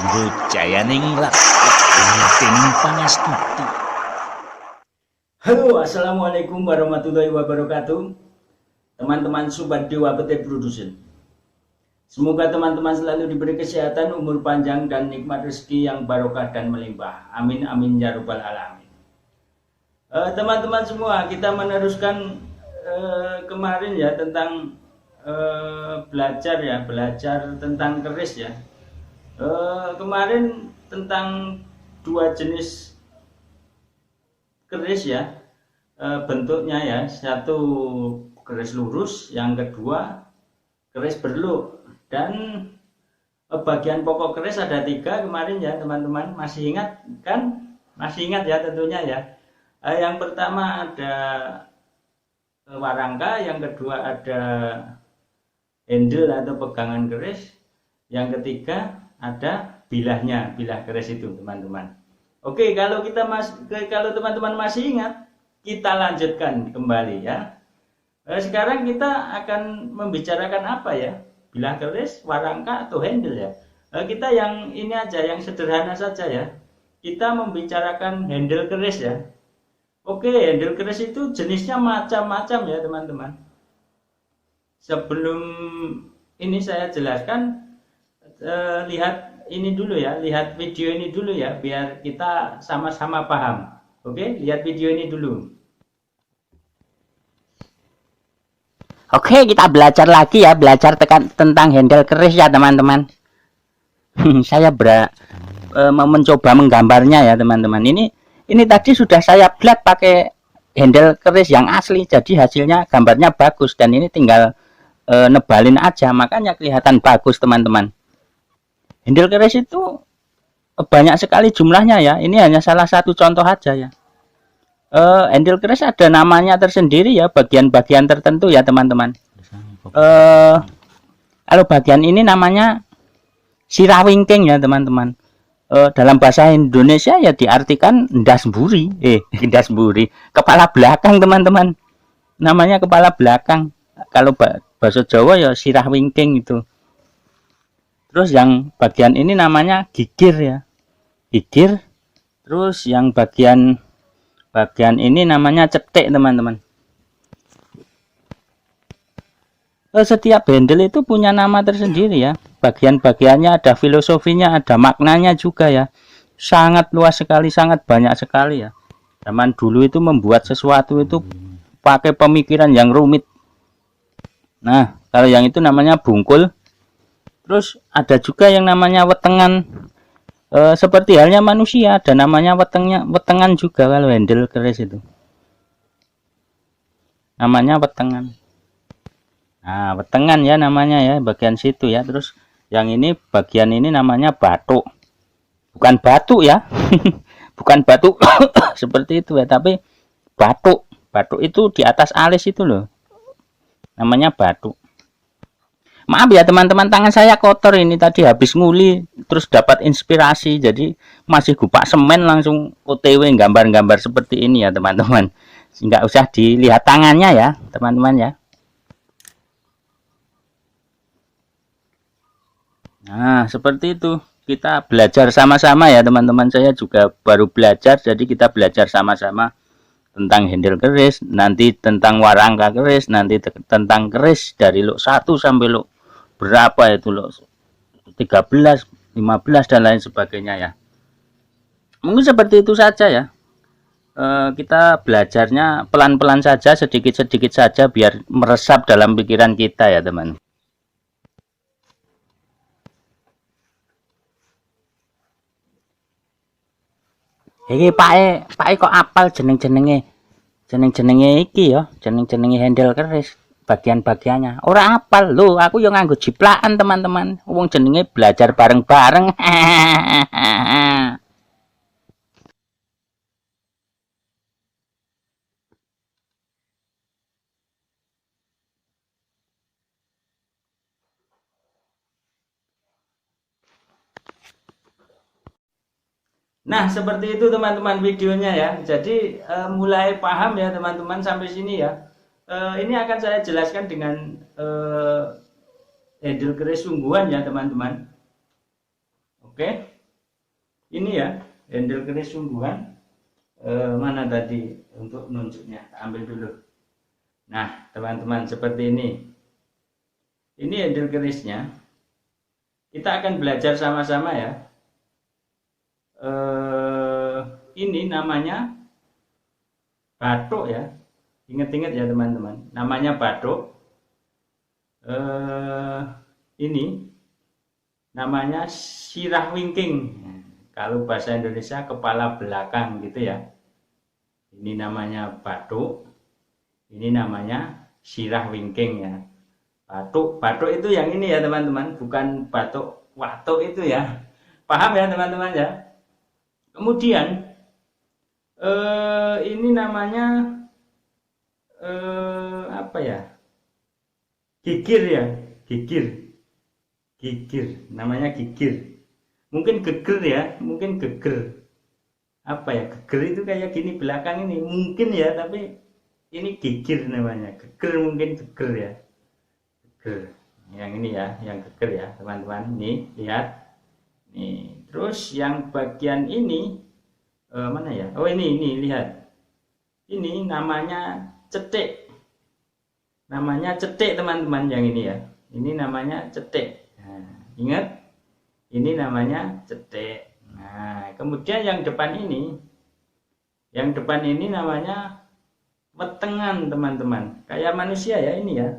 Wijayaning laklek ting pangastuti. Halo, assalamualaikum warahmatullahi wabarakatuh. Teman-teman Sobat Dewa Petir Production. Semoga teman-teman selalu diberi kesehatan, umur panjang, dan nikmat rezeki yang barokah dan melimpah. Amin amin ya rabbal alamin. Teman-teman semua, kita meneruskan kemarin ya tentang belajar tentang keris ya. Kemarin tentang dua jenis keris ya, bentuknya ya, satu keris lurus, yang kedua keris berluk, dan bagian pokok keris ada tiga kemarin ya teman-teman. Masih ingat kan? Masih ingat ya tentunya ya. Yang pertama ada warangka, yang kedua ada handle atau pegangan keris, yang ketiga ada bilahnya, bilah keris itu teman-teman. Oke, kalau teman-teman masih ingat, kita lanjutkan kembali ya. Sekarang kita akan membicarakan apa ya? Bilah keris, warangka atau handle ya. Kita yang ini aja, yang sederhana saja ya. Kita membicarakan handle keris ya. Oke, handle keris itu jenisnya macam-macam ya teman-teman. Sebelum ini saya jelaskan, lihat ini dulu ya, lihat video ini dulu ya, biar kita sama-sama paham. Oke, lihat video ini dulu. Oke, kita belajar lagi ya, tentang handle keris ya teman-teman. Saya mau mencoba menggambarnya ya teman-teman. Ini tadi sudah saya buat pakai handle keris yang asli, jadi hasilnya gambarnya bagus, dan ini tinggal nebalin aja, makanya kelihatan bagus teman-teman. Handle keris itu banyak sekali jumlahnya ya. Ini hanya salah satu contoh aja ya. Handle keris ada namanya tersendiri ya, bagian-bagian tertentu ya teman-teman. Kalau bagian ini namanya sirah wingking ya teman-teman. Dalam bahasa Indonesia ya diartikan ndas mburi, ndas mburi, kepala belakang teman-teman. Namanya kepala belakang. Kalau bahasa Jawa ya sirah wingking itu. Terus yang bagian ini namanya gigir ya, gigir. Terus yang bagian ini namanya cetek teman-teman. Setiap handle itu punya nama tersendiri ya. Bagian-bagiannya ada filosofinya, ada maknanya juga ya. Sangat luas sekali, sangat banyak sekali ya. Zaman dulu itu membuat sesuatu itu pakai pemikiran yang rumit. Nah, kalau yang itu namanya bungkul. Terus ada juga yang namanya wetengan. Seperti halnya manusia, ada namanya wetengan juga kalau handle keris itu. Namanya wetengan. Nah, wetengan ya namanya ya, bagian situ ya. Terus yang ini bagian ini namanya batu. Bukan batu ya. Bukan batu seperti itu ya, tapi batu. Batu itu di atas alis itu loh. Namanya batu. Maaf ya teman-teman, tangan saya kotor ini, tadi habis nguli terus dapat inspirasi, jadi masih gupak semen langsung OTW gambar-gambar seperti ini ya teman-teman. Nggak usah dilihat tangannya ya teman-teman ya. Nah seperti itu, kita belajar sama-sama ya teman-teman. Saya juga baru belajar, jadi kita belajar sama-sama tentang handle keris, nanti tentang warangka keris, nanti tentang keris dari luk 1 sampai luk berapa itu loh, 13, 15 dan lain sebagainya ya. Mungkin seperti itu saja ya. Kita belajarnya pelan-pelan saja, sedikit-sedikit saja, biar meresap dalam pikiran kita ya teman. Iki Pak kok apal jeneng-jenenge iki ya, jeneng-jenenge handle keris. Bagian-bagiannya ora apal lho, aku yang nganggo jiplakan teman-teman, wong jenenge belajar bareng-bareng. Nah, seperti itu teman-teman videonya ya. Jadi mulai paham ya teman-teman sampai sini ya. Ini akan saya jelaskan dengan handle keris sungguhan ya teman-teman. Oke. ini ya, handle keris sungguhan. Mana tadi untuk nunjuknya, ambil dulu. Nah teman-teman, seperti ini handle kerisnya. Kita akan belajar sama-sama ya. Ini namanya bathuk ya, ingat-ingat ya teman-teman, namanya bathuk. Ini namanya sirah wingking. Kalau bahasa Indonesia kepala belakang gitu ya. Ini namanya bathuk. Ini namanya sirah wingking ya. Bathuk itu yang ini ya teman-teman, bukan bathuk watuk itu ya. Paham ya teman-teman ya. Kemudian ini namanya apa ya? Gigir ya, gigir. Namanya gigir. Mungkin geger ya, mungkin geger. Apa ya, geger itu kayak gini belakang ini, mungkin ya, tapi ini gigir namanya. Geger, mungkin geger ya. Geger. Yang ini ya, yang geger ya, teman-teman. Nih, lihat. Nih, terus yang bagian ini mana ya? Oh, ini lihat. Ini namanya cetek. Namanya cetek, teman-teman, yang ini ya. Ini namanya cetek. Nah, ingat? Ini namanya cetek. Nah, kemudian yang depan ini namanya wetengan, teman-teman. Kayak manusia ya ini ya.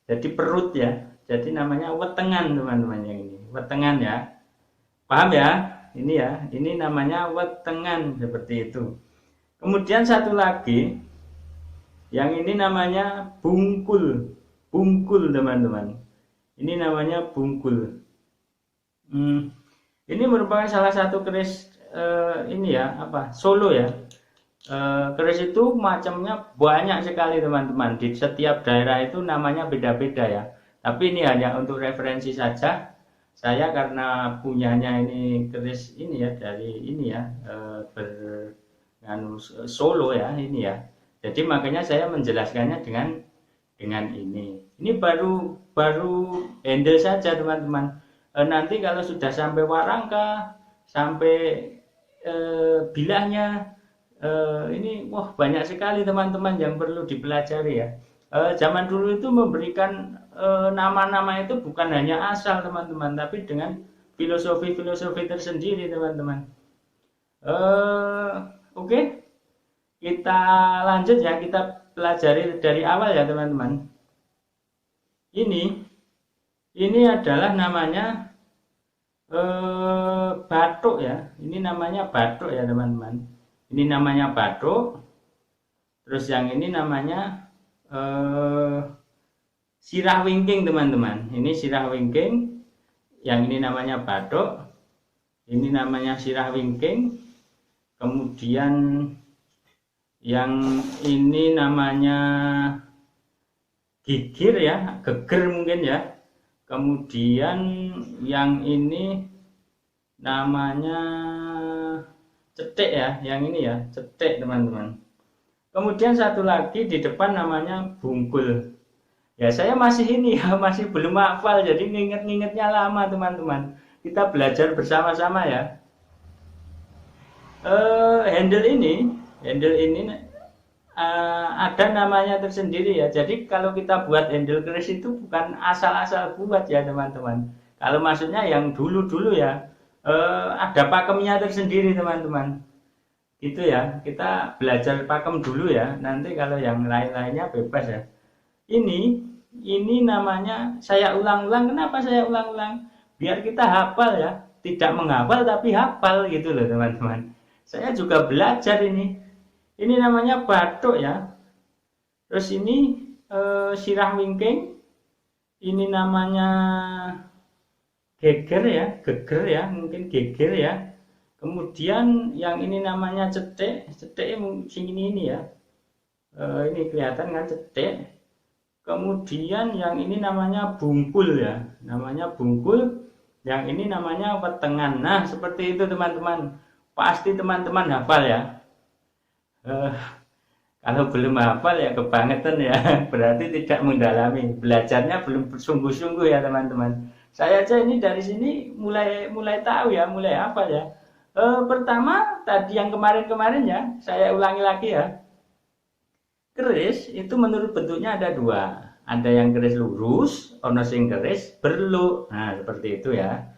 Jadi perut ya. Jadi namanya wetengan, teman-teman, yang ini. Wetengan ya. Paham ya? Ini ya. Ini namanya wetengan, seperti itu. Kemudian satu lagi, yang ini namanya bungkul. Bungkul, teman-teman. Ini namanya bungkul. Ini merupakan salah satu keris ini ya, Solo ya. Keris itu macamnya banyak sekali, teman-teman. Di setiap daerah itu namanya beda-beda ya. Tapi ini hanya untuk referensi saja. Saya karena punyanya ini keris ini ya, dari ini ya, Solo ya, ini ya. Jadi makanya saya menjelaskannya dengan ini. Ini baru handle saja, teman-teman. Nanti kalau sudah sampai warangka, sampai bilahnya, ini wah banyak sekali, teman-teman, yang perlu dipelajari ya. Zaman dulu itu memberikan nama-nama itu bukan hanya asal, teman-teman, tapi dengan filosofi-filosofi tersendiri, teman-teman. Oke. Kita lanjut ya, kita pelajari dari awal ya, teman-teman. Ini adalah namanya bathuk ya. Ini namanya bathuk ya, teman-teman. Ini namanya bathuk. Terus yang ini namanya sirah wingking, teman-teman. Ini sirah wingking. Yang ini namanya bathuk. Ini namanya sirah wingking. Kemudian yang ini namanya gigir ya, geger mungkin ya. Kemudian yang ini namanya cetek ya, yang ini ya, cetek, teman-teman. Kemudian satu lagi di depan namanya bungkul. Ya saya masih ini ya, masih belum hafal, jadi nginget-ngingetnya lama, teman-teman. Kita belajar bersama-sama ya. Handle ini ada namanya tersendiri ya. Jadi kalau kita buat handle keris itu bukan asal-asal buat ya, teman-teman. Kalau maksudnya yang dulu-dulu ya, ada pakemnya tersendiri, teman-teman. Gitu ya. Kita belajar pakem dulu ya. Nanti kalau yang lain-lainnya bebas ya. Ini namanya, saya ulang-ulang. Kenapa saya ulang-ulang? Biar kita hafal ya. Tidak menghafal tapi hafal gitu loh, teman-teman. Saya juga belajar ini. Ini namanya bathuk ya. Terus ini sirah wingking. Ini namanya geger ya, mungkin geger ya. Kemudian yang ini namanya cetek mungkin ini ya. Ini kelihatan kan, cetek. Kemudian yang ini namanya bungkul ya, namanya bungkul. Yang ini namanya wetengan. Nah, seperti itu, teman-teman. Pasti teman-teman hafal ya. Kalau belum hafal ya kebangetan ya, berarti tidak mendalami, belajarnya belum sungguh-sungguh ya, teman-teman. Saya aja ini dari sini mulai tahu ya, mulai apa ya. Pertama tadi yang kemarin ya, saya ulangi lagi ya. Keris itu menurut bentuknya ada dua. Ada yang keris lurus, ono sing keris berluk. Nah, seperti itu ya.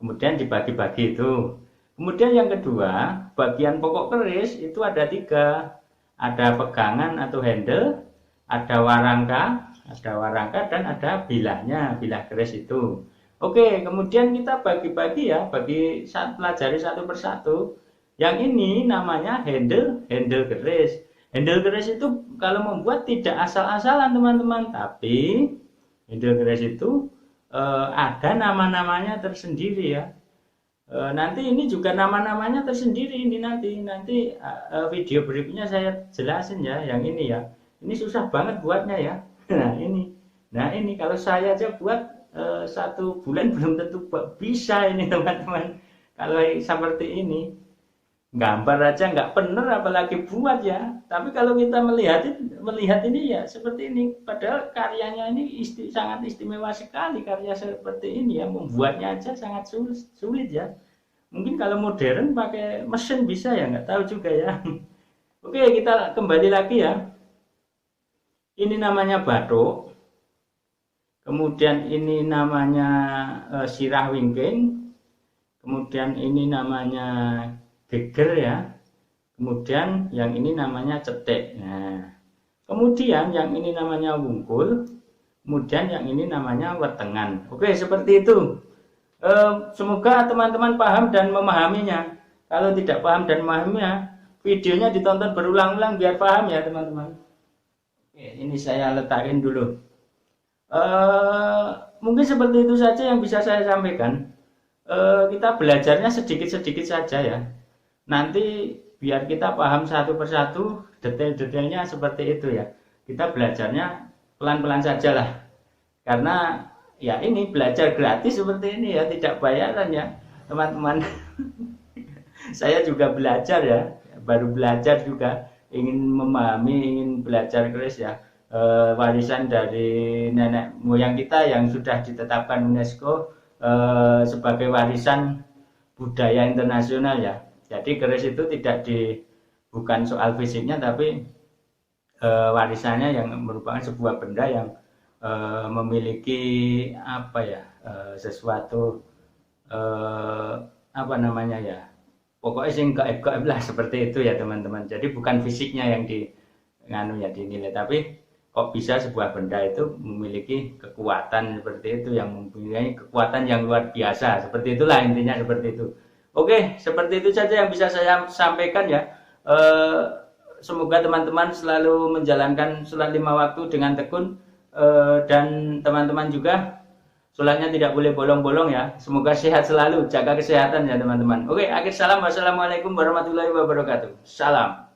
Kemudian dibagi-bagi itu. Kemudian yang kedua, bagian pokok keris itu ada tiga. Ada pegangan atau handle, ada warangka dan ada bilahnya, bilah keris itu. Oke, kemudian kita bagi-bagi ya, pelajari satu persatu. Yang ini namanya handle keris. Handle keris itu kalau membuat tidak asal-asalan teman-teman, tapi handle keris itu ada nama-namanya tersendiri ya. Nanti ini juga nama-namanya tersendiri ini nanti video berikutnya saya jelasin ya yang ini ya. Ini susah banget buatnya ya. Nah ini kalau saya aja buat 1 bulan belum tentu bisa ini teman-teman. Kalau seperti ini gambar aja nggak bener apalagi buat ya. Tapi kalau kita melihat ini ya seperti ini. Padahal karyanya ini sangat istimewa sekali, karya seperti ini ya. Membuatnya aja sangat sulit ya. Mungkin kalau modern pakai mesin bisa ya, nggak tahu juga ya. Oke, kita kembali lagi ya. Ini namanya bathuk. Kemudian ini namanya sirah wingking. Kemudian ini namanya geger ya. Kemudian yang ini namanya cetek. Nah, kemudian yang ini namanya wungkul. Kemudian yang ini namanya wetengan. Oke, seperti itu. Semoga teman-teman paham dan memahaminya. Kalau tidak paham dan memahaminya, videonya ditonton berulang-ulang biar paham ya teman-teman. Oke, ini saya letakin dulu. Mungkin seperti itu saja yang bisa saya sampaikan. Kita belajarnya sedikit-sedikit saja ya. Nanti biar kita paham satu persatu, detail-detailnya seperti itu ya. Kita belajarnya pelan-pelan saja lah. Karena ya ini belajar gratis seperti ini ya, tidak bayaran ya teman-teman. Saya juga belajar ya, baru belajar juga, ingin memahami, ingin belajar keris ya. Warisan dari nenek moyang kita yang sudah ditetapkan UNESCO sebagai warisan budaya internasional ya. Jadi keris itu bukan soal fisiknya, tapi warisannya yang merupakan sebuah benda yang memiliki apa ya, sesuatu apa namanya ya, pokoknya sing gaib-gaib lah seperti itu ya teman-teman. Jadi bukan fisiknya yang dinilai, tapi kok bisa sebuah benda itu memiliki kekuatan seperti itu, yang mempunyai kekuatan yang luar biasa, seperti itulah intinya, seperti itu. Oke, seperti itu saja yang bisa saya sampaikan ya. Semoga teman-teman selalu menjalankan sholat 5 waktu dengan tekun, dan teman-teman juga sholatnya tidak boleh bolong-bolong ya. Semoga sehat selalu, jaga kesehatan ya teman-teman. Oke, akhir salam, wassalamualaikum warahmatullahi wabarakatuh. Salam.